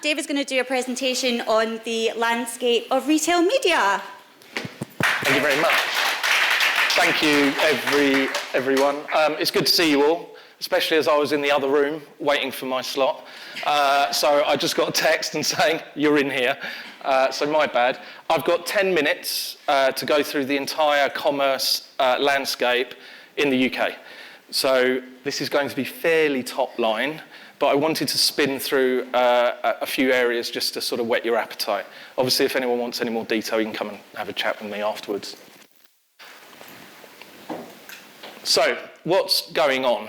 David's going to do a presentation on the landscape of retail media. Thank you very much. Thank you, everyone. It's good to see you all, especially as I was in the other room waiting for my slot. So I just got a text and saying, you're in here. So my bad. I've got 10 minutes to go through the entire commerce landscape in the UK. So this is going to be fairly top line, but I wanted to spin through a few areas just to sort of whet your appetite. Obviously, if anyone wants any more detail, you can come and have a chat with me afterwards. So, what's going on?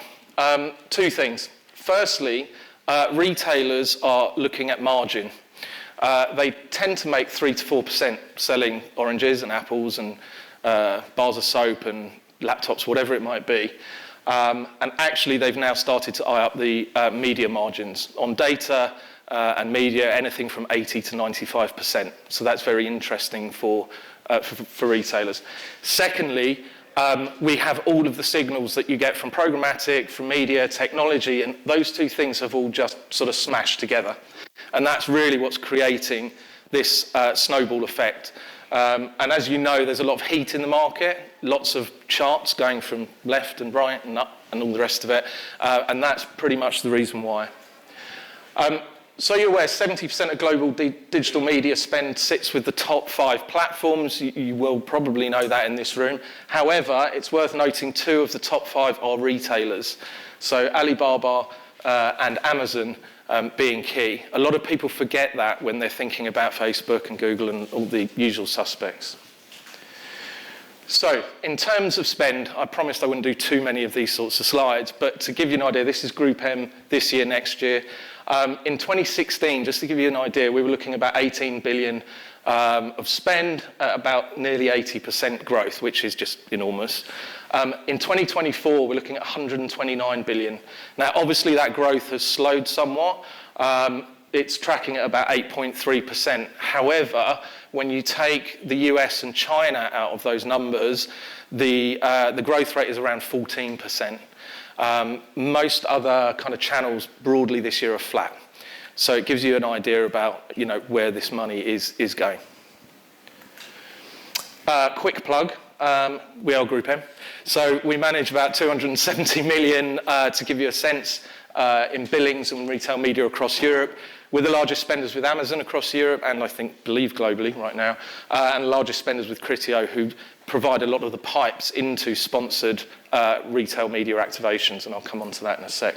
Two things. Firstly, retailers are looking at margin. They tend to make 3 to 4% selling oranges and apples and bars of soap and laptops, whatever it might be. And actually, they've now started to eye up the media margins. On data and media, anything from 80 to 95%. So that's very interesting for retailers. Secondly, we have all of the signals that you get from programmatic, from media, technology, and those two things have all just sort of smashed together. And that's really what's creating this snowball effect. And as you know, there's a lot of heat in the market, lots of charts going from left and right and up and all the rest of it. And that's pretty much the reason why. So you're aware 70% of global digital media spend sits with the top 5 platforms. You will probably know that in this room. However, it's worth noting 2 of the top 5 are retailers. So Alibaba and Amazon being key. A lot of people forget that when they're thinking about Facebook and Google and all the usual suspects. So, in terms of spend, I promised I wouldn't do too many of these sorts of slides, but to give you an idea, this is GroupM this year, next year. In 2016, just to give you an idea, we were looking at about 18 billion of spend, about nearly 80% growth, which is just enormous. In 2024, we're looking at 129 billion. Now, obviously, that growth has slowed somewhat. It's tracking at about 8.3%. However, when you take the US and China out of those numbers, the growth rate is around 14%. Most other kind of channels broadly this year are flat. So it gives you an idea about, where this money is going. Quick plug, we are GroupM. So we manage about 270 million to give you a sense in billings and retail media across Europe. We're the largest spenders with Amazon across Europe and believe globally right now, and the largest spenders with Criteo, who provide a lot of the pipes into sponsored retail media activations, and I'll come on to that in a sec.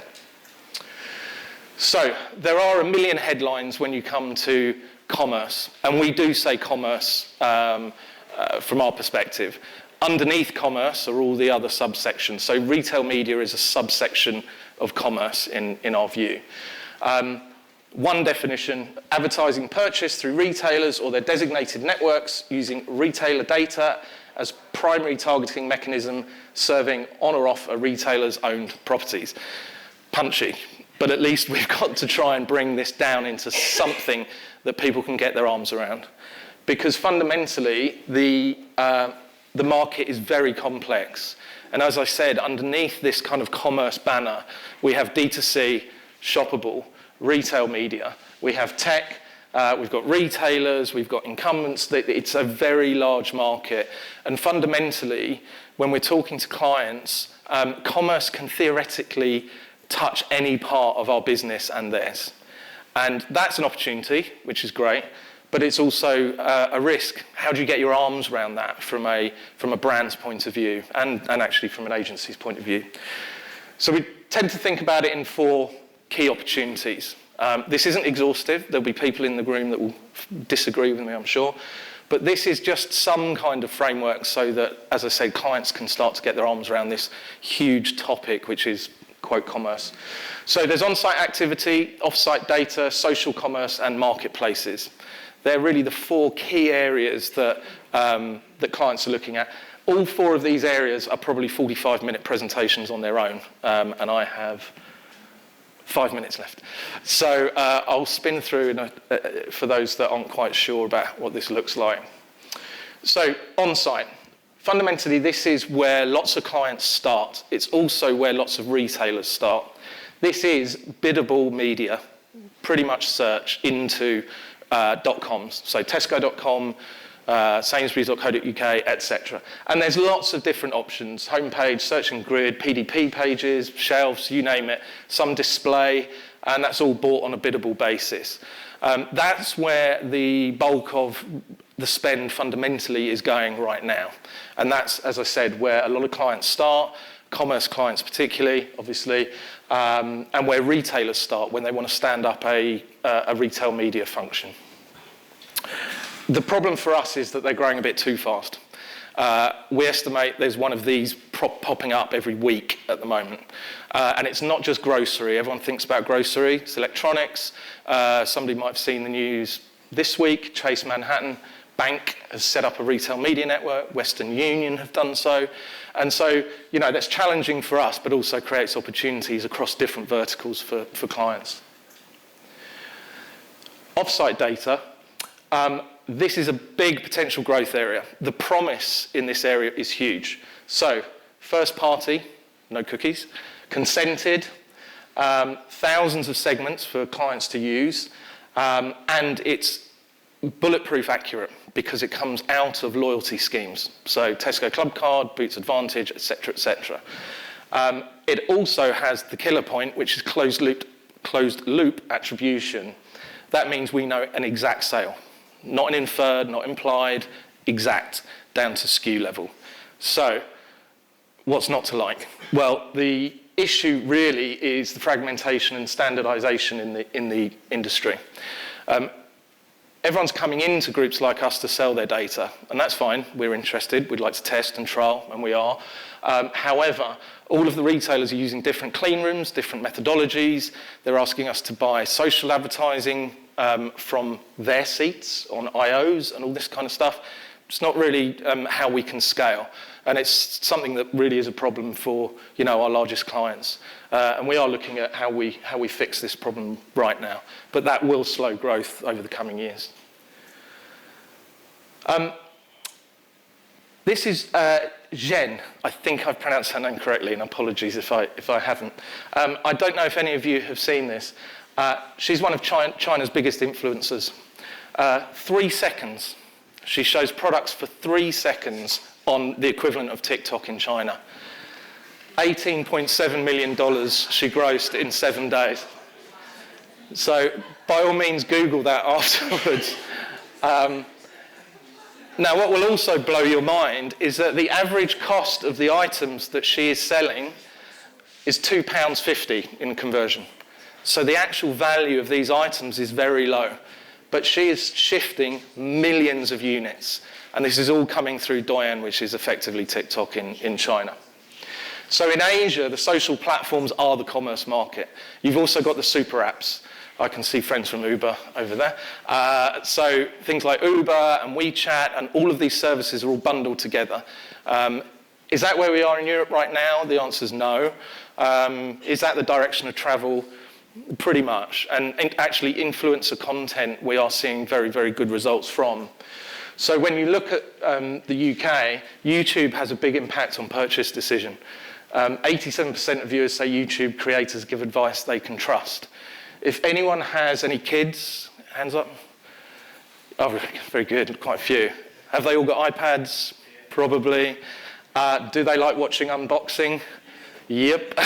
So there are a million headlines when you come to commerce, and we do say commerce from our perspective. Underneath commerce are all the other subsections. So retail media is a subsection of commerce in our view. One definition, advertising purchased through retailers or their designated networks using retailer data as primary targeting mechanism serving on or off a retailer's owned properties. Punchy, but at least we've got to try and bring this down into something that people can get their arms around. Because fundamentally, the market is very complex. And as I said, underneath this kind of commerce banner, we have D2C, shoppable, retail media, we have tech, we've got retailers, we've got incumbents. It's a very large market. And fundamentally, when we're talking to clients, commerce can theoretically touch any part of our business and theirs. And that's an opportunity, which is great, but it's also a risk. How do you get your arms around that from a brand's point of view and actually from an agency's point of view? So we tend to think about it in 4 key opportunities. This isn't exhaustive. There'll be people in the room that will disagree with me, I'm sure. But this is just some kind of framework so that, as I said, clients can start to get their arms around this huge topic, which is, quote, commerce. So there's on-site activity, off-site data, social commerce, and marketplaces. They're really the 4 key areas that clients are looking at. All 4 of these areas are probably 45-minute presentations on their own, and I have 5 minutes left. So I'll spin through for those that aren't quite sure about what this looks like. So on-site. Fundamentally, this is where lots of clients start. It's also where lots of retailers start. This is biddable media. pretty much search into .coms. So Tesco.com, Sainsbury's.co.uk, etc. And there's lots of different options: homepage, search and grid, PDP pages, shelves, you name it, some display, and that's all bought on a biddable basis. That's where the bulk of the spend fundamentally is going right now. And that's, as I said, where a lot of clients start, commerce clients particularly, obviously, and where retailers start when they want to stand up a retail media function. The problem for us is that they're growing a bit too fast. We estimate there's one of these popping up every week at the moment. And it's not just grocery. Everyone thinks about grocery. It's electronics. Somebody might have seen the news this week. Chase Manhattan Bank has set up a retail media network. Western Union have done so. And so, that's challenging for us, but also creates opportunities across different verticals for clients. Offsite data. This is a big potential growth area. The promise in this area is huge. So, first party, no cookies, consented, thousands of segments for clients to use, and it's bulletproof accurate because it comes out of loyalty schemes. So, Tesco Club Card, Boots Advantage, etc., etc. It also has the killer point, which is closed loop attribution. That means we know an exact sale. Not an inferred, not implied, exact, down to SKU level. So, what's not to like? Well, the issue really is the fragmentation and standardization in the industry. Everyone's coming into groups like us to sell their data, and that's fine. We're interested. We'd like to test and trial, and we are. However, all of the retailers are using different clean rooms, different methodologies. They're asking us to buy social advertising from their seats on IOs and all this kind of stuff. It's not really how we can scale. And it's something that really is a problem for our largest clients. And we are looking at how we fix this problem right now. But that will slow growth over the coming years. This is Zhen. I think I've pronounced her name correctly, and apologies if I haven't. I don't know if any of you have seen this. She's one of China's biggest influencers. 3 seconds. She shows products for 3 seconds on the equivalent of TikTok in China. $18.7 million she grossed in 7 days. So by all means, Google that afterwards. Now, what will also blow your mind is that the average cost of the items that she is selling is £2.50 in conversion. So the actual value of these items is very low. But she is shifting millions of units. And this is all coming through Douyin, which is effectively TikTok in China. So in Asia, the social platforms are the commerce market. You've also got the super apps. I can see friends from Uber over there. So things like Uber and WeChat and all of these services are all bundled together. Is that where we are in Europe right now? The answer is no. Is that the direction of travel? Pretty much. And actually, influencer content, we are seeing very, very good results from. So when you look at the UK, YouTube has a big impact on purchase decision. 87% of viewers say YouTube creators give advice they can trust. If anyone has any kids, hands up. Oh, very good, quite a few. Have they all got iPads? Probably. Do they like watching unboxing? Yep.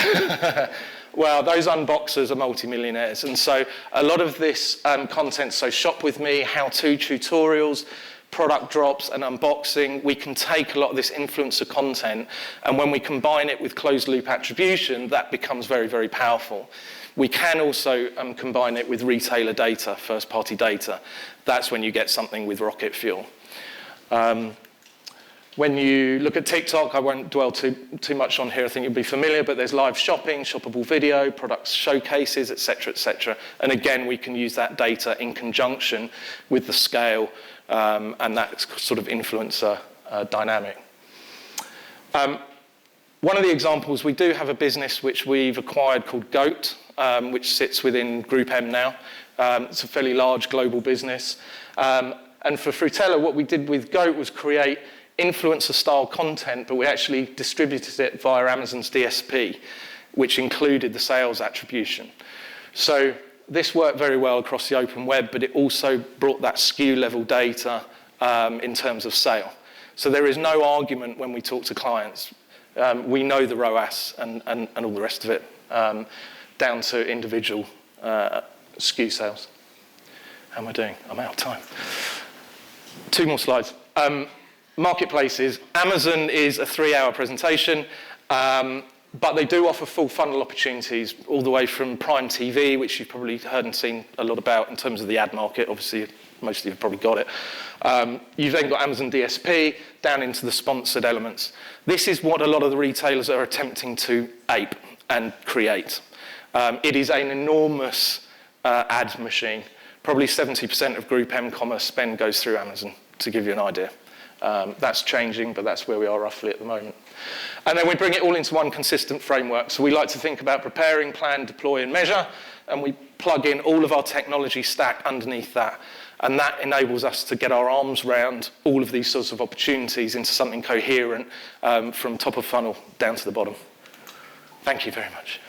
Well, those unboxers are multimillionaires. And so a lot of this content, so shop with me, how-to tutorials, product drops and unboxing, we can take a lot of this influencer content, and when we combine it with closed-loop attribution, that becomes very, very powerful. We can also combine it with retailer data, first-party data. That's when you get something with rocket fuel. When you look at TikTok, I won't dwell too much on here. I think you'll be familiar, but there's live shopping, shoppable video, products showcases, et cetera, et cetera. And again, we can use that data in conjunction with the scale and that sort of influencer dynamic. One of the examples, we do have a business which we've acquired called Goat, which sits within GroupM now. It's a fairly large global business. And for Frutella, what we did with Goat was create influencer-style content, but we actually distributed it via Amazon's DSP, which included the sales attribution. So this worked very well across the open web, but it also brought that SKU level data in terms of sale. So there is no argument when we talk to clients. We know the ROAS and all the rest of it, down to individual SKU sales. How am I doing? I'm out of time. 2 more slides. Marketplaces. Amazon is a 3-hour presentation, but they do offer full funnel opportunities all the way from Prime TV, which you've probably heard and seen a lot about in terms of the ad market. Obviously, most of you have probably got it. You've then got Amazon DSP down into the sponsored elements. This is what a lot of the retailers are attempting to ape and create. It is an enormous ad machine. Probably 70% of GroupM commerce spend goes through Amazon, to give you an idea. That's changing, but that's where we are roughly at the moment. And then we bring it all into one consistent framework. So we like to think about preparing, plan, deploy, and measure, and we plug in all of our technology stack underneath that. And that enables us to get our arms around all of these sorts of opportunities into something coherent from top of funnel down to the bottom. Thank you very much.